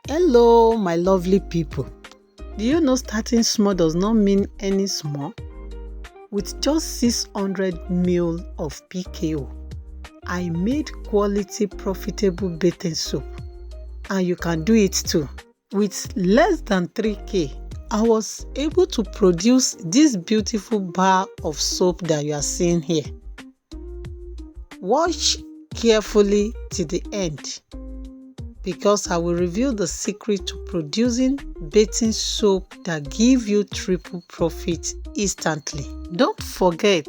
Hello, my lovely people. Do you know starting small does not mean any small? With just 600 ml of PKO, I made quality profitable bathing soap, and you can do it too. With less than 3K, I was able to produce this beautiful bar of soap that you are seeing here. Watch carefully to the end, because I will reveal the secret to producing bathing soap that give you triple profit instantly. Don't forget,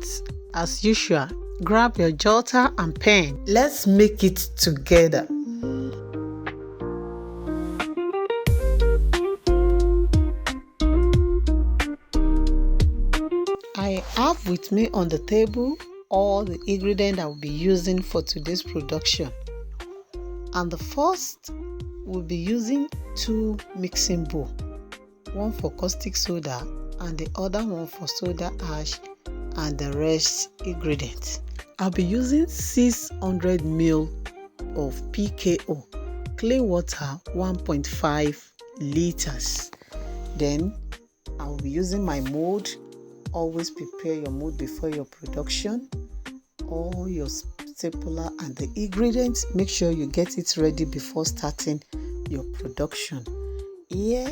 as usual, grab your jotter and pen. Let's make it together. I have with me on the table all the ingredients I will be using for today's production. And the first, we'll be using 2 mixing bowls, one for caustic soda and the other one for soda ash and the rest ingredients. I'll be using 600 ml of PKO, clean water 1.5 liters. Then I'll be using my mold. Always prepare your mold before your production. All your stapler and the ingredients, make sure you get it ready before starting your production. Here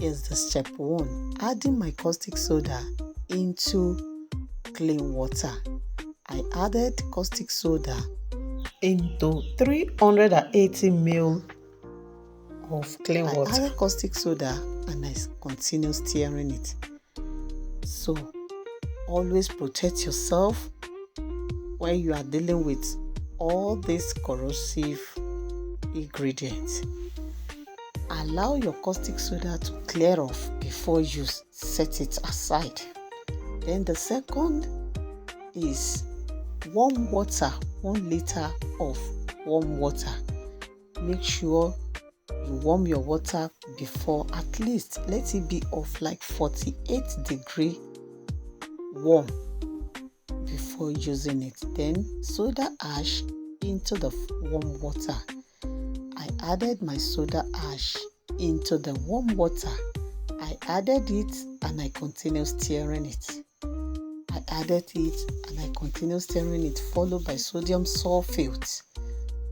is the step 1, adding my caustic soda into clean water. I added caustic soda into 380 ml of clean water. I added caustic soda and I continue stirring it. So always protect yourself when you are dealing with all these corrosive ingredients. Allow your caustic soda to clear off before you set it aside. Then the second is warm water, 1 liter of warm water. Make sure you warm your water before, at least let it be of like 48 degree warm before using it. Then soda ash into the warm water. I added my soda ash into the warm water. I added it and I continue stirring it. I added it and I continue stirring it, followed by sodium sulfate.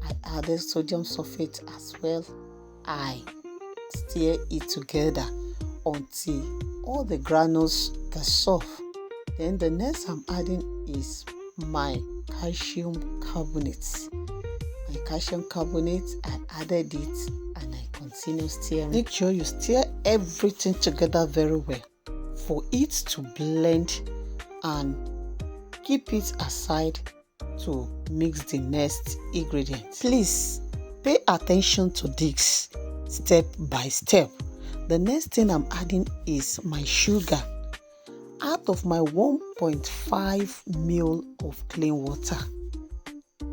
I added sodium sulfate as well. I stir it together until all the granules get soft. Then the next I'm adding is my calcium carbonate. My calcium carbonate, I added it and I continue stirring. Make sure you stir everything together very well for it to blend, and keep it aside to mix the next ingredient. Please pay attention to this step by step. The next thing I'm adding is my sugar. Out of my 1.5 ml of clean water,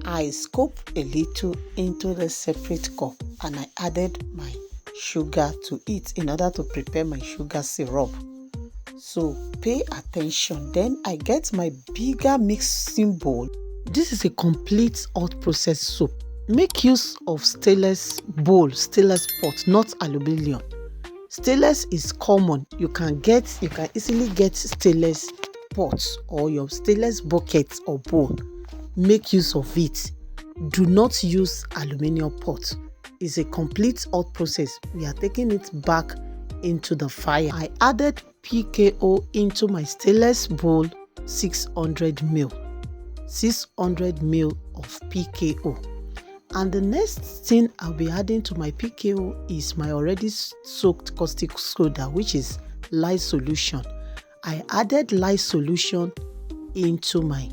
I scooped a little into the separate cup and I added my sugar to it in order to prepare my sugar syrup. So pay attention. Then I get my bigger mixing bowl. This is a complete hot process soap. Make use of stainless bowl, stainless pot, not aluminium. Stainless is common. You can easily get stainless pots or your stainless bucket or bowl. Make use of it. Do not use aluminium pot. It's a complete hot process. We are taking it back into the fire. I added PKO into my stainless bowl, 600 ml. 600 ml of PKO. And the next thing I'll be adding to my PKO is my already soaked caustic soda, which is lye solution. I added lye solution into my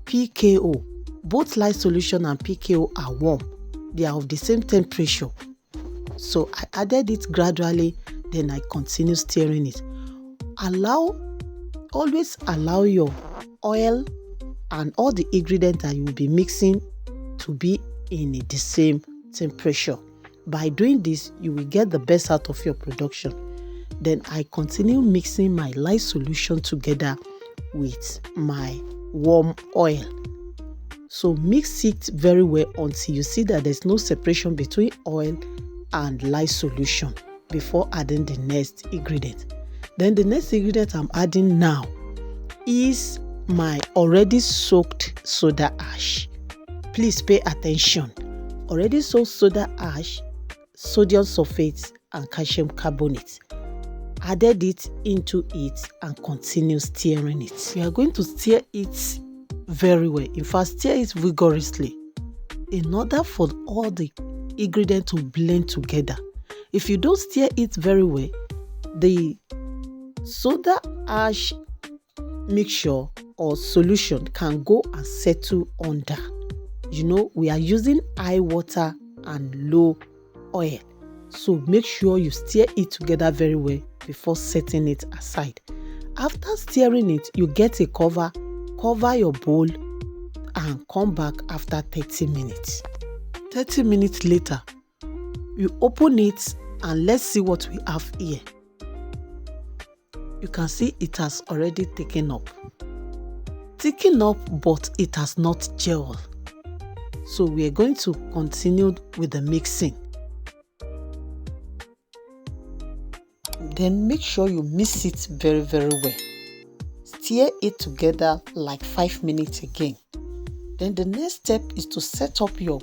PKO. Both lye solution and PKO are warm. They are of the same temperature. So I added it gradually, then I continue stirring it. Always allow your oil and all the ingredients that you will be mixing to be in the same temperature. By doing this, you will get the best out of your production. Then I continue mixing my lye solution together with my warm oil. So mix it very well until you see that there's no separation between oil and lye solution before adding the next ingredient. Then the next ingredient I'm adding now is my already soaked soda ash. Please pay attention. Already soaked soda ash, sodium sulfate and calcium carbonate. Added it into it and continue stirring it. We are going to stir it very well. In fact, stir it vigorously in order for all the ingredients to blend together. If you don't stir it very well, the soda ash mixture or solution can go and settle under. You know, we are using high water and low oil. So make sure you stir it together very well before setting it aside. After stirring it, you get a cover your bowl and come back after 30 minutes. 30 minutes later, you open it and let's see what we have here. You can see it has already taken up. But it has not gelled. So we are going to continue with the mixing. Then make sure you mix it very, very well. Stir it together like 5 minutes again. Then the next step is to set up your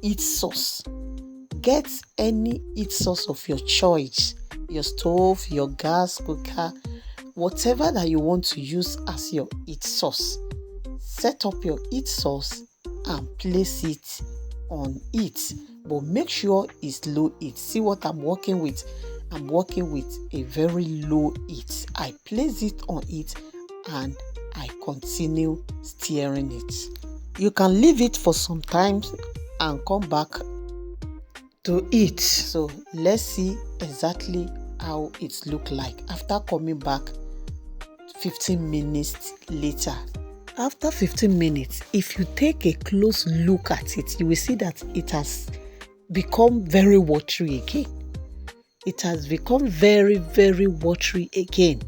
heat source. Get any heat source of your choice. Your stove, your gas cooker, whatever that you want to use as your heat source. Set up your heat source and place it on it. But make sure it's low heat. See what I'm working with? I'm working with a very low heat. I place it on it and I continue stirring it. You can leave it for some time and come back to it. So let's see exactly how it looks like after coming back 15 minutes later. After 15 minutes, if you take a close look at it, you will see that it has become very watery again. It has become very, very watery again.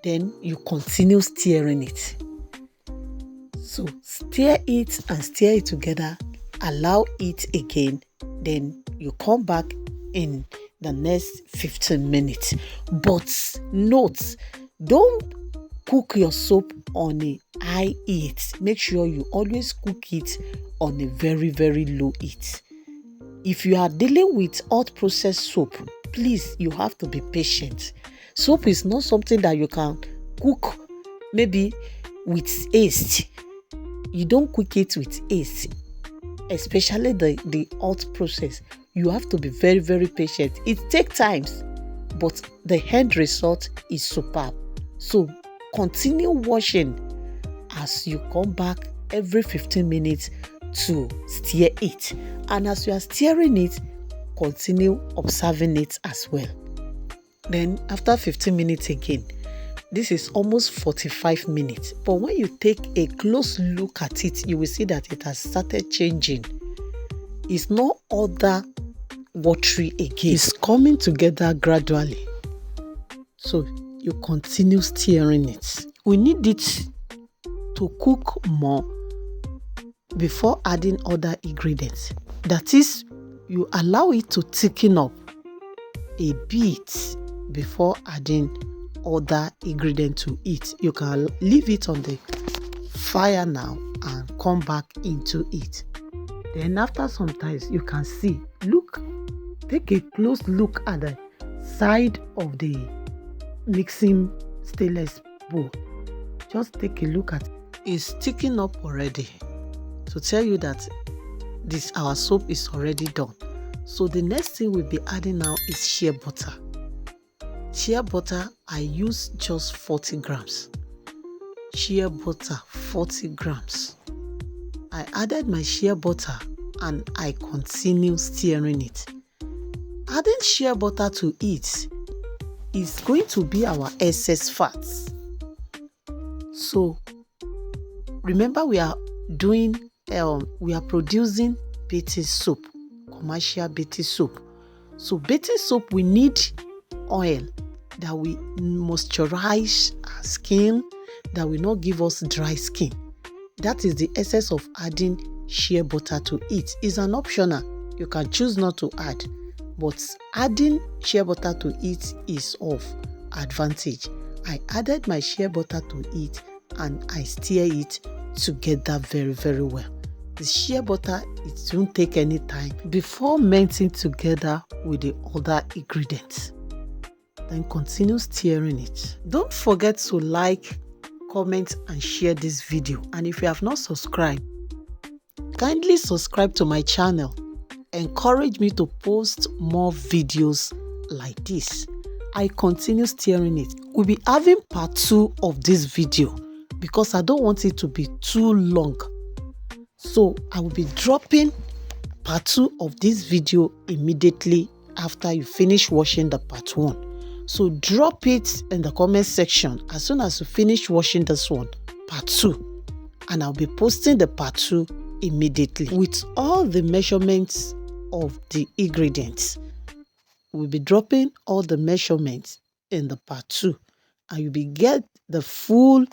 Then you continue stirring it. So stir it and stir it together. Allow it again. Then you come back in the next 15 minutes. But note, don't cook your soap on a high heat. Make sure you always cook it on a very, very low heat. If you are dealing with hot processed soap, please, you have to be patient. Soap is not something that you can cook maybe with haste. You don't cook it with haste, especially the hot process. You have to be very, very patient. It takes time, but the end result is superb. So continue washing as you come back every 15 minutes to stir it. And as you are stirring it, continue observing it as well. Then after 15 minutes again, this is almost 45 minutes. But when you take a close look at it, you will see that it has started changing. It's no other watery again. It's coming together gradually. So you continue stirring it. We need it to cook more before adding other ingredients. That is, you allow it to thicken up a bit before adding other ingredients to it. You can leave it on the fire now and come back into it. Then after some time, you can see, take a close look at the side of the mixing stainless bowl. Just take a look at it. It's sticking up already to tell you that our soap is already done. So the next thing we'll be adding now is shea butter. Shea butter, I use just 40 grams. Shea butter, 40 grams. I added my shea butter and I continue stirring it. Adding shea butter to it is going to be our excess fats. So remember, we are producing bathing soap, commercial bathing soap. So bathing soap, we need oil that will moisturize our skin, that will not give us dry skin. That is the essence of adding shea butter to it. It's an optional. You can choose not to add, but adding shea butter to it is of advantage. I added my shea butter to it and I stir it together very, very well. The shea butter, it won't take any time before melting together with the other ingredients. Then continue stirring it. Don't forget to like, comment and share this video. And if you have not subscribed, kindly subscribe to my channel. Encourage me to post more videos like this. I continue stirring it. We'll be having part 2 of this video because I don't want it to be too long. So I will be dropping part 2 of this video immediately after you finish watching the part 1. So drop it in the comment section as soon as you finish watching this one, part 2. And I'll be posting the part 2 immediately with all the measurements of the ingredients. We'll be dropping all the measurements in the part 2 and you'll be get the full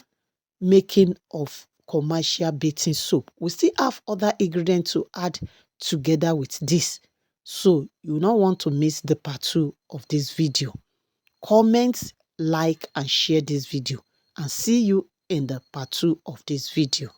making of commercial bathing soap. We still have other ingredients to add together with this, so you will not want to miss the part 2 of this video. Comment, like and share this video, and see you in the part 2 of this video.